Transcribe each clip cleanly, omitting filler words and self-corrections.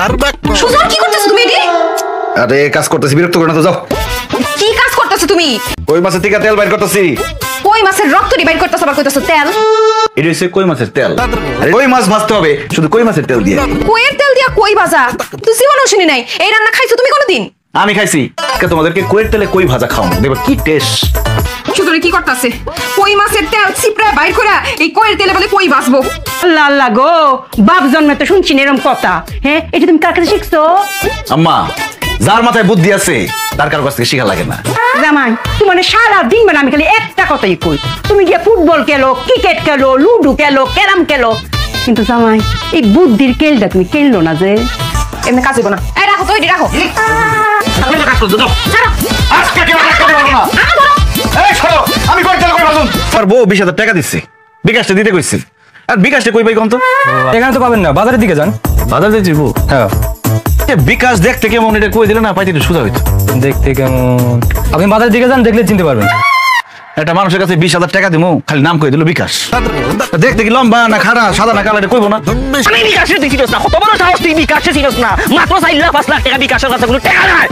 সুজন কি করতেছো তুমি এটি? আরে কাজ করতেছি, বিরক্ত করে না তো, যাও। কি কাজ করতেছো তুমি? কই মাছের থেকে তেল বাইর করতেছি। কই মাছের রক্ত ডিভাইড করতেছো আবার কইতেছো তেল? এটা হচ্ছে কই মাছের তেল। আরে কই মাছ ভাজতে হবে শুধু কই মাছের তেল দিয়ে। কইয়ের তেল দিয়া কই ভাজা? তুই জীবনেও শুনি নাই। এই রান্না খাইছো তুমি কোনোদিন? আমি খাইছি। তোমাদেরকে কইয়ের তেলে কই ভাজা খাওয়াবো, দেখো কি টেস্ট। সুজন কি করতেছে? কই মাছের তেল চিপড়া বাইর করে এই কইয়ের তেলে বলে কই ভাজবো। আল্লাহ আল্লাহ গো, বাপ জন্মে তো শুনছি না এরকম কথা। হ্যাঁ, এটা তুমি কার কাছে শিখছো? আম্মা, যার মাথায় বুদ্ধি আছে তার কারো কাছ থেকে শিখা লাগে না। জামাই, তুমি সারা দিন মানে আমি খালি একটা কথাই কই, তুমি গিয়ে ফুটবল খেলো, ক্রিকেট খেলো, লুডো খেলো, ক্যারাম খেলো, কিন্তু জামাই এই বুদ্ধির খেলটা তুমি খেললো না যে। এমনি কাজ হইব না। এই রাখো তো, এটি রাখো। আর বউ 20,000 টাকা দিচ্ছে, বিকাশটা দিতে কইছি। আর বিকাশটা কই পাই কোন তো? এখানে তো পাবেন না, বাজারের দিকে যান। বাজার দিয়ে যাবো? হ্যাঁ। বিকাশ দেখতে কেমন এটা কই দিলে না পাইতে একটু সোজা হইতো। দেখতে কেমন? আপনি বাজারের দিকে যান, দেখলে চিনতে পারবেন। একটা মানুষের কাছে 20,000 টাকা দিমু, খালি নাম কই দিল বিকাশ। দেখতে কি লম্বা না খাড়া, সাদা না কালো, এটা কইবো না। আমি বিকাশে দিছিস না, কত বড় সাহস তুই বিকাশে ছিলস না, মাত্র 4,00,000-5,00,000 টাকা বিকাশের কাছে কোনো টাকা নাই।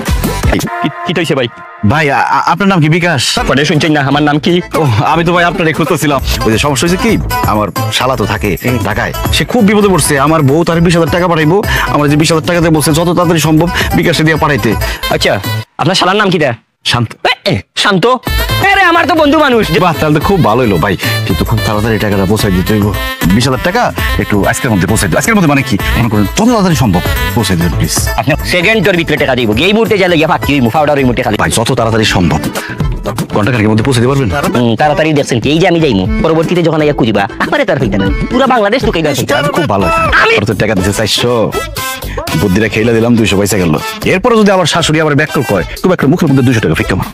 কি হইছে ভাই? ভাই আপনার নাম কি বিকাশ? পরে শুনছেন না আমার নাম কি? ও, আমি তো ভাই আপনারে খুঁজতেছিলাম। ওই যে সমস্যা হয়েছে কি, আমার শালা তো থাকে ঢাকায়, সে খুব বিপদে পড়ছে। আমার বউ তার 20,000 টাকা পাঠাইবো, আমার যে 20,000 টাকাতে বলছে যত তাড়াতাড়ি সম্ভব বিকাশে দিয়ে পাঠাইতে। আচ্ছা, আপনার শালার নাম কি? শান্ত। শান্ত? আরে আমার তো বন্ধু মানুষ। বাহ, তাহলে তো খুব ভালো হইলো ভাই, কিন্তু খুব তাড়াতাড়ি টাকাটা পৌঁছাই দিতে হইব। 20,000 টাকা একটু আজকের মধ্যে পৌঁছাই দিও। আজকের মধ্যে মানে কি, মনে করেন যত তাড়াতাড়ি সম্ভব পৌঁছাই দিন প্লিজ। আপনি সেকেন্ডের ভিতরে টাকা দিব, এই মুহূর্তে গেলে গিয়ে ফাঁকি হইব, ফাউডার হইব টাকা ভাই যত তাড়াতাড়ি সম্ভব, ঘন্টা খানেকের মধ্যে পৌঁছে দিতে পারবেন? তাড়াতাড়ি দেখছেন কি, এই যে আমি যাইমু, পরবর্তীতে যখন আইয়া খুঁজিবা একবারে তার হইতে না, পুরো বাংলাদেশ তোকে গেছে। খুব ভালো, তোর টাকা দিতে 400, বুদ্ধিটা খেলে দিলাম 200 পয়সা গেল। এরপরে যদি আবার শাশুড়ি আবার ব্যাক কয়, খুব একটা মুখের মধ্যে 200 টাকা ফিক্কা মার।